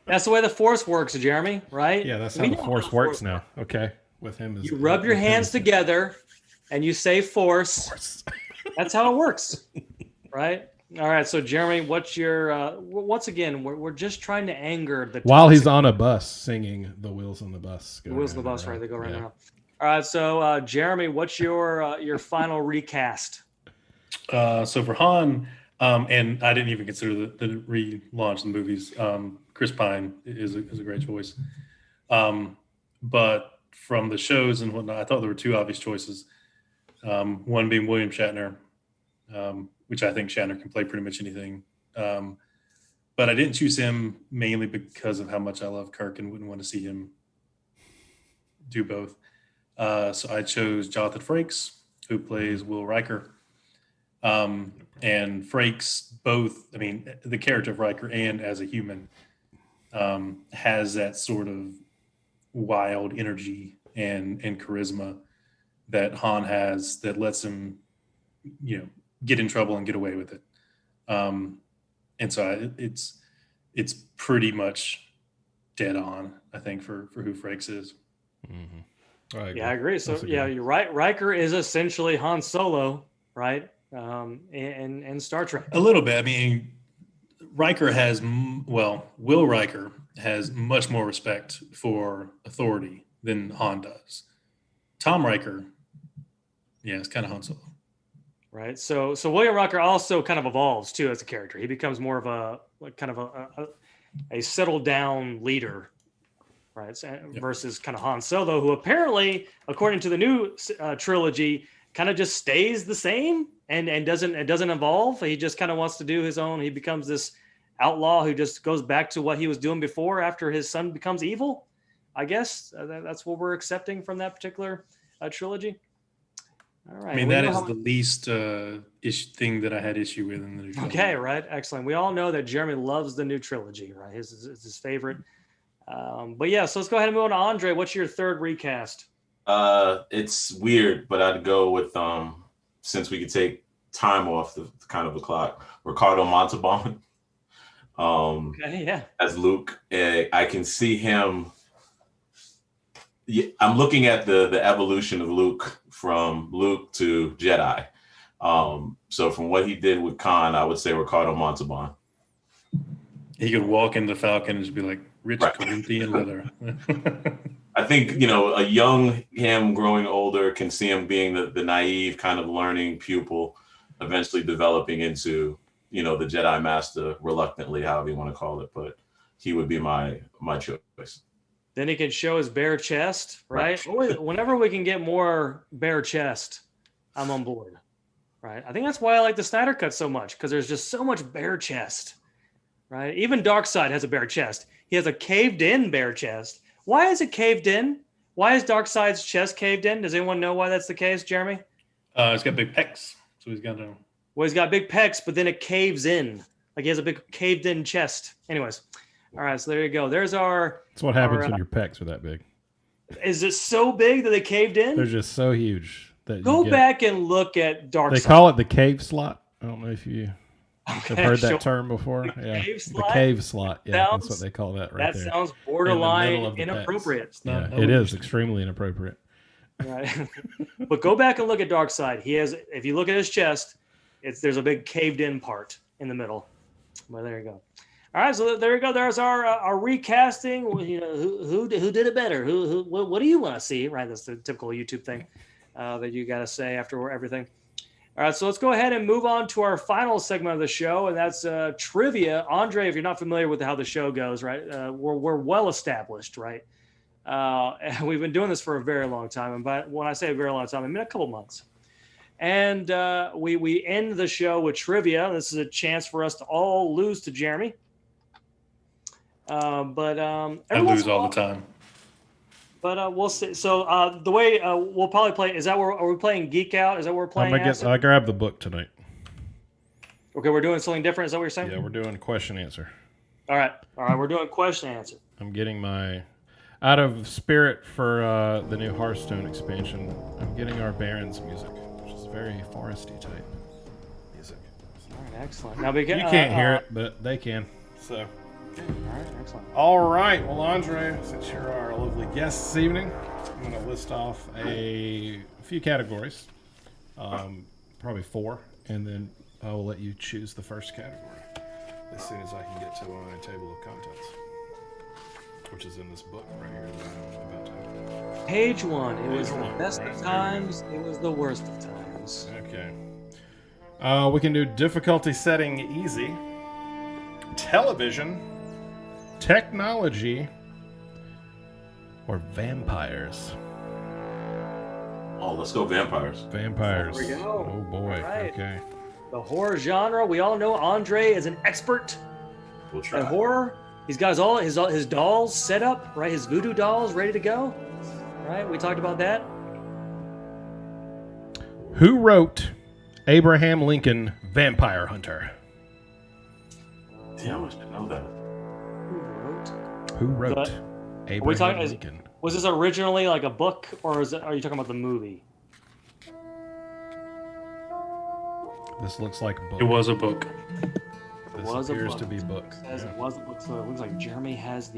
That's the way the Force works, Jeremy. Right? Yeah, that's how the Force works now. Okay, with him, you rub your hands together, and you say Force. That's how it works, right? All right, so Jeremy, what's your? Once again, we're just trying to anger the. While he's on a bus singing "The Wheels on the Bus." The wheels on the bus, right? They go right now. All right, so Jeremy, what's your final recast? So for Han, and I didn't even consider the relaunch of the movies. Chris Pine is a great choice, but from the shows and whatnot, I thought there were two obvious choices. One being William Shatner, which I think Shatner can play pretty much anything. But I didn't choose him mainly because of how much I love Kirk and wouldn't want to see him do both. So I chose Jonathan Frakes, who plays Will Riker. And Frakes both, I mean, the character of Riker and as a human has that sort of wild energy and charisma that Han has that lets him, you know, get in trouble and get away with it. And so it's pretty much dead on, I think, for who Frakes is. Mm-hmm. I agree. So yeah, you're right. Riker is essentially Han Solo, right? In Star Trek. A little bit. I mean, Will Riker has much more respect for authority than Han does. Tom Riker, yeah, it's kind of Han Solo. Right. So William Riker also kind of evolves too as a character. He becomes more of a settled down leader, right? Yep. Versus kind of Han Solo, who apparently, according to the new trilogy, kind of just stays the same and doesn't evolve. He just kind of wants to do his own. He becomes this outlaw who just goes back to what he was doing before after his son becomes evil. I guess that's what we're accepting from that particular trilogy. All right. I mean, that is the least thing that I had issue with in the new trilogy. Okay, right. Excellent. We all know that Jeremy loves the new trilogy, right? It's his favorite. But yeah, so let's go ahead and move on to Andre. What's your third recast? It's weird, but I'd go with, since we could take time off the kind of the clock, Ricardo Montalban. Okay, yeah. As Luke. I can see him Yeah, I'm looking at the evolution of Luke from Luke to Jedi. So from what he did with Khan, I would say Ricardo Montalban. He could walk into Falcon and just be like, rich Right. Corinthian leather. I think, you know, a young him growing older can see him being the naive kind of learning pupil, eventually developing into, you know, the Jedi Master reluctantly, however you want to call it. But he would be my choice. Then he can show his bare chest, right? Whenever we can get more bare chest, I'm on board, right? I think that's why I like the Snyder Cut so much, because there's just so much bare chest, right? Even Darkseid has a bare chest. He has a caved-in bare chest. Why is it caved in? Why is Darkseid's chest caved in? Does anyone know why that's the case, Jeremy? He's got big pecs, so he's got to. Well, he's got big pecs, but then it caves in. Like he has a big caved-in chest. Anyways, all right, so there you go. There's our... That's what happens when your pecs are that big. Is it so big that they caved in? They're just so huge. That Go back and look at Darkseid. They call it the cave slot. I don't know if you have heard that sure. term before. Yeah, Cave the slot? cave slot. Yeah, Sounds- that's what they call that right there. That sounds borderline of the inappropriate. Yeah, it is extremely inappropriate. Right. But go back and look at Darkseid. He has, if you look at his chest, there's a big caved in part in the middle. Well, there you go. All right, so there you go. There's our recasting. You know, who did it better? What do you want to see? Right, that's the typical YouTube thing that you got to say after everything. All right, so let's go ahead and move on to our final segment of the show, and that's trivia. Andre, if you're not familiar with how the show goes, right, we're well established, right? And we've been doing this for a very long time, and when I say a very long time, I mean a couple months. And we end the show with trivia. This is a chance for us to all lose to Jeremy. I lose all the time. But we'll see. So the way we'll probably play is that are we playing Geek Out? Is that what we're playing? I grabbed the book tonight. Okay, we're doing something different. Is that what you're saying? Yeah, we're doing question answer. All right. We're doing question answer. I'm getting my out of spirit for the new Hearthstone expansion. I'm getting our Barons music, which is very foresty type music. All right, excellent. Now You can't hear it, but they can. So. All right, excellent. All right. Well, Andre, since you're our lovely guest this evening, I'm going to list off a few categories, probably 4, and then I will let you choose the first category as soon as I can get to my table of contents, which is in this book right here that I'm about to. Page 1. It was Page the 1, best right of there. times. It was the worst of times. Okay. We can do difficulty setting easy, television, technology, or vampires. Oh, let's go vampires. Vampires. There we go. Oh boy. All right. Okay. The horror genre. We all know Andre is an expert We'll try. in horror. He's got his dolls set up, right? His voodoo dolls ready to go. Right? We talked about that. Who wrote Abraham Lincoln Vampire Hunter? Damn, I should know that. Who wrote? Who wrote Abraham talking- Lincoln? Was this originally like a book, or are you talking about the movie? This looks like a book. It was a book. This was a appears book. to be a book. As it was a book, so it looks like Jeremy has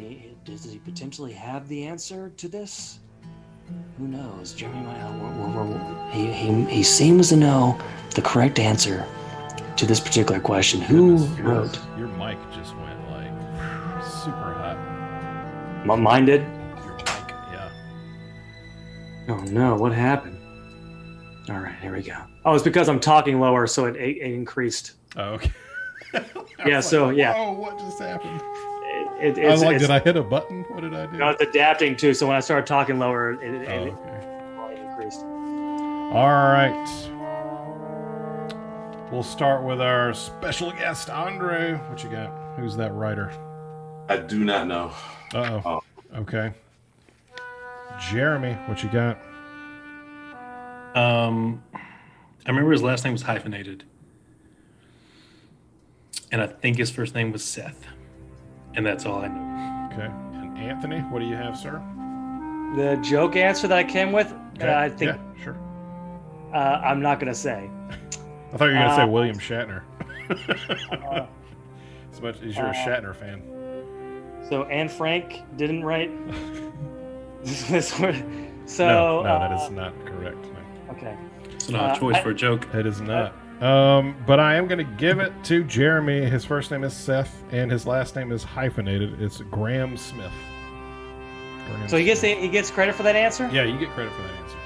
does he potentially have the answer to this? Who knows? Jeremy might not. He seems to know the correct answer to this particular question. Who wrote? Your mic just went like super hot. Mine did? Your mic, yeah. Oh no, what happened? All right, here we go. Oh, it's because I'm talking lower, so it increased. Oh, okay. Yeah, so, yeah. Oh, what just happened? It's, I was like, it's, did I hit a button? What did I do? no, it's adapting too, so when I started talking lower, it Okay. increased. All right. We'll start with our special guest, Andre. What you got? Who's that writer? I do not know. Uh-oh. Oh. Okay. Jeremy, what you got? I remember his last name was hyphenated. And I think his first name was Seth. And that's all I know. Okay. And Anthony, what do you have, sir? The joke answer that I came with, Okay. I think Yeah, sure. I'm not going to say. I thought you were going to say Uh, William Shatner. As much as you're a Shatner fan. So Anne Frank didn't write. So no, that is not correct. No. okay. It's not a choice for a joke. It is not. But I am going to give it to Jeremy. His first name is Seth, and his last name is hyphenated. It's Graham Smith. So he gets credit for that answer? Yeah, you get credit for that answer.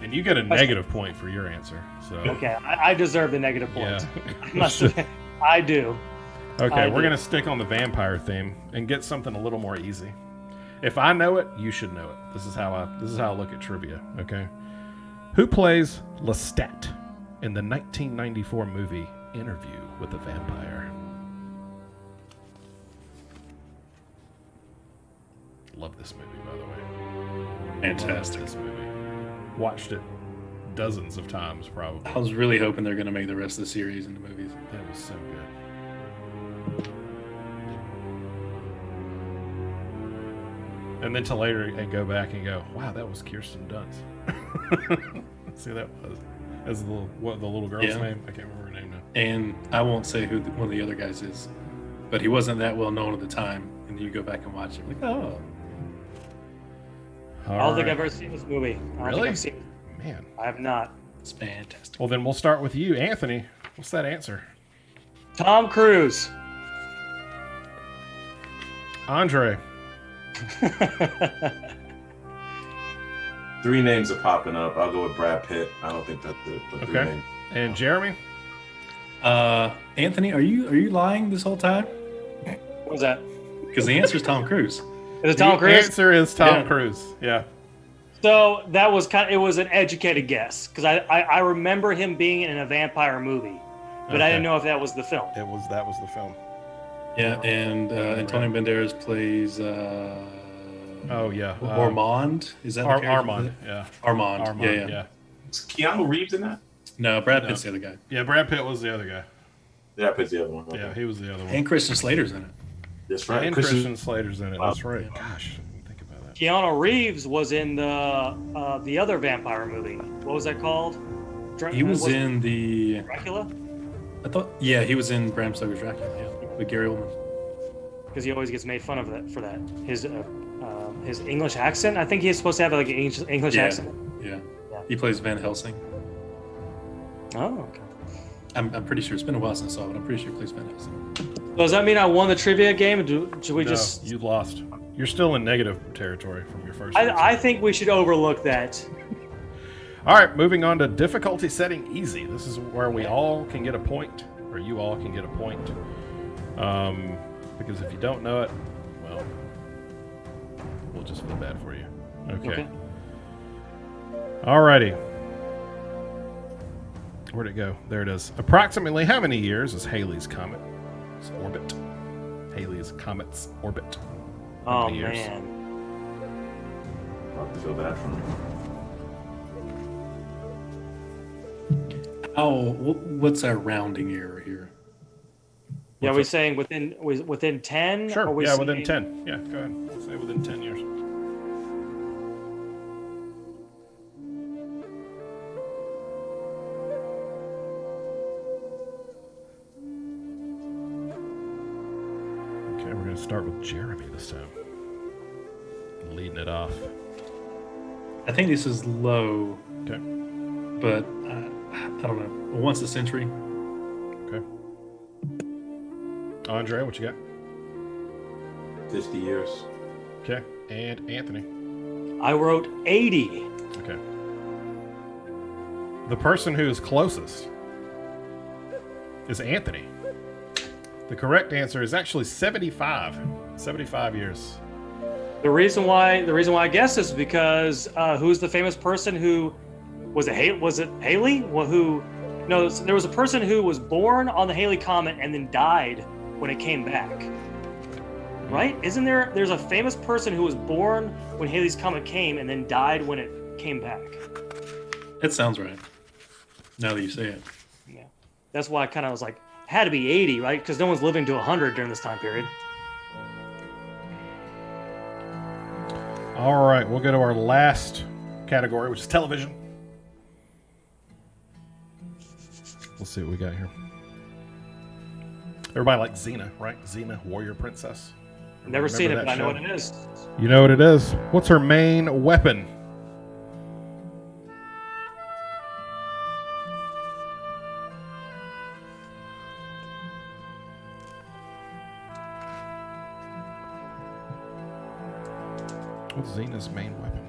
And you get a negative point for your answer. So Okay, I deserve the negative point. Yeah. I do. Okay, we're going to stick on the vampire theme and get something a little more easy. If I know it, you should know it. This is how I look at trivia, okay? Who plays Lestat in the 1994 movie Interview with a Vampire? Love this movie, by the way. Fantastic. Love this movie. Watched it dozens of times, probably. I was really hoping they're going to make the rest of the series into movies. That was so good. And then to later and go back and go, wow, that was Kirsten Dunst. See, that was as the little girl's name. I can't remember her name now. And I won't say who one of the other guys is, but he wasn't that well known at the time. And you go back and watch it, like, oh. I don't think I've ever seen this movie. Really? Man, I have not. It's fantastic. Well, then we'll start with you, Anthony. What's that answer? Tom Cruise. Andre. Three names are popping up. I'll go with Brad Pitt. I don't think that's the three names. And Jeremy? Anthony, are you lying this whole time? What was that? Because the answer is Tom Cruise. Is it Tom Cruise? The answer is Tom Cruise. Yeah. So that was it was an educated guess because I remember him being in a vampire movie, but I didn't know if that was the film. That was the film. Yeah, and Antonio Banderas plays. Armand. Is that the character? Armand? Yeah. Armand. Yeah. Is Keanu Reeves in that? No, Brad Pitt's the other guy. Yeah, Brad Pitt was the other guy. Yeah, Pitt's the other one. Okay. Yeah, he was the other one. And Christian Slater's in it. That's right. And Christian Slater's in it. Wow. That's right. Gosh, I didn't think about that. Keanu Reeves was in the other vampire movie. What was that called? He was in the Dracula. He was in Bram Stoker's Dracula. Yeah, with Gary Oldman. Because he always gets made fun of that for that. His English accent. I think he's supposed to have like an English accent. Yeah. He plays Van Helsing. Oh, okay. I'm pretty sure it's been a while since I saw it, but I'm pretty sure he plays Van Helsing. So does that mean I won the trivia game? Should we just? You lost. You're still in negative territory from your first. I think we should overlook that. All right, moving on to difficulty setting easy. This is where we all can get a point, or you all can get a point. Because if you don't know it, well, we'll just feel bad for you. Okay. All righty. Where'd it go? There it is. Approximately how many years is Halley's Comet's orbit? Halley's Comet's orbit. How many years? Man. I feel bad for me. What's our rounding error here? Yeah, we're saying within 10? Sure. Within within 10. Yeah, go ahead. We'll say within 10 years. Okay, we're going to start with Jeremy this time. Leading it off. I think this is low. Okay. But I don't know. Once a century. Okay. Andre, what you got? 50 years. Okay. And Anthony. I wrote 80. Okay. The person who is closest is Anthony. The correct answer is actually 75. 75 years. The reason why I guess is because who's the famous person who was it Halley? Well, there was a person who was born on the Halley Comet and then died when it came back. Right? Isn't there's a famous person who was born when Halley's Comet came and then died when it came back. It sounds right. Now that you say it. Yeah. That's why I kind of was like, had to be 80, right? Because no one's living to 100 during this time period. All right, we'll go to our last category, which is television. Let's see what we got here. Everybody likes Xena, right? Xena, warrior princess. Never seen it, that but I know show. what it is. You know what it is? What's her main weapon? What's Xena's main weapon?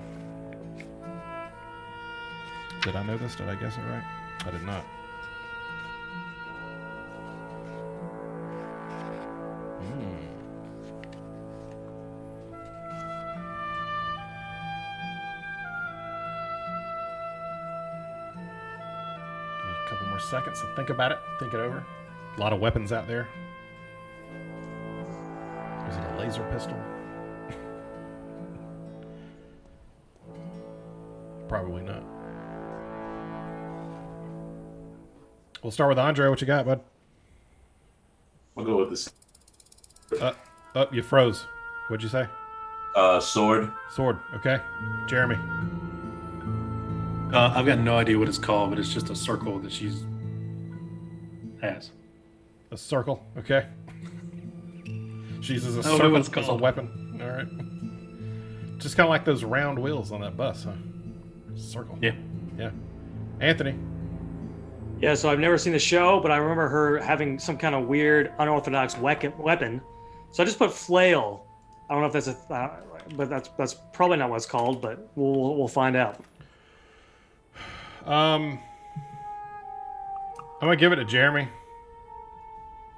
Did I know this? Did I guess it right? I did not. A couple more seconds to think about it. Think it over. A lot of weapons out there. Is it a laser pistol? Probably not. We'll start with Andre. What you got, bud? I'll go with this. You froze. What'd you say? Sword. Sword. Okay. Jeremy. I've got no idea what it's called, but it's just a circle that she's has. A circle. Okay. She uses a I don't know circle what it's as a called. weapon. All right. Just kind of like those round wheels on that bus, huh? Circle. Yeah. Yeah. Anthony. Yeah, so I've never seen the show, but I remember her having some kind of weird, unorthodox weapon. So I just put flail. I don't know if that's but that's probably not what it's called, but we'll find out. I'm gonna give it to Jeremy.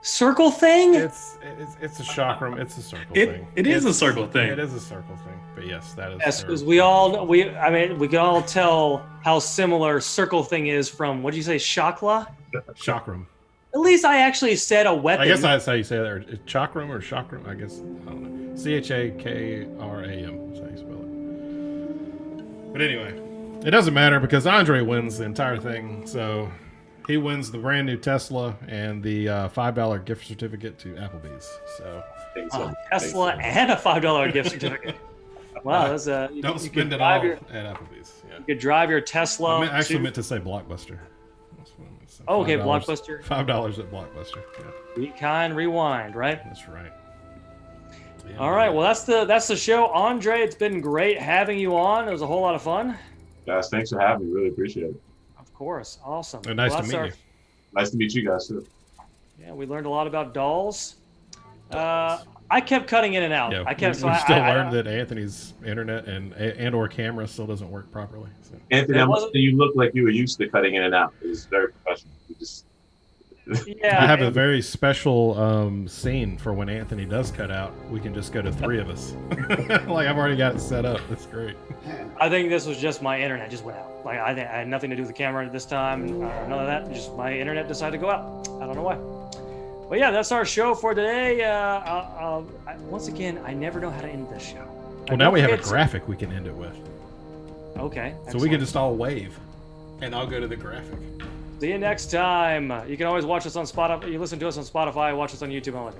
Circle thing? It's a chakram. It's a circle thing. It is a circle thing. It is a circle thing. But yes, that is. Yes, her- because we can all tell how similar circle thing is from, what did you say, chakra? chakram. At least I actually said a weapon. I guess that's how you say that. Or chakram or chakram. I guess I don't know. CHAKRAM. That's how you spell it. But anyway, it doesn't matter because Andre wins the entire thing. So he wins the brand new Tesla and the $5 gift certificate to Applebee's. So Thanks so much. Tesla and a $5 gift certificate. Wow, that's don't spend it all at Applebee's. Yeah. You could drive your Tesla. I actually meant to say Blockbuster. Oh, okay, $5 Blockbuster. $5 at Blockbuster. Yeah, Be kind, rewind, right? that's right. Yeah, All right, well that's the show. Andre, it's been great having you on. It was a whole lot of fun. Guys, thanks for having me. Really appreciate it. Of course, awesome. And nice Well, to that's meet you. Nice to meet you guys too. Yeah, we learned a lot about dolls. I kept cutting in and out. Yeah, I kept. we So still I learned that Anthony's internet and or camera still doesn't work properly. So. Anthony, It I must wasn't- say you look like you were used to cutting in and out. It was very professional. You just Yeah, I have a and- very special scene for when Anthony does cut out. We can just go to three of us. Like I've already got it set up. That's great. I think this was just my internet just went out. Like I had nothing to do with the camera this time. None of that. Just my internet decided to go out. I don't know why. But yeah, that's our show for today. Once again, I never know how to end this show. Well, now we have a graphic we can end it with. Okay. So we can excellent. just all wave, and I'll go to the graphic. See you next time. You can always watch us on Spotify. You listen to us on Spotify. Watch us on YouTube. And all that.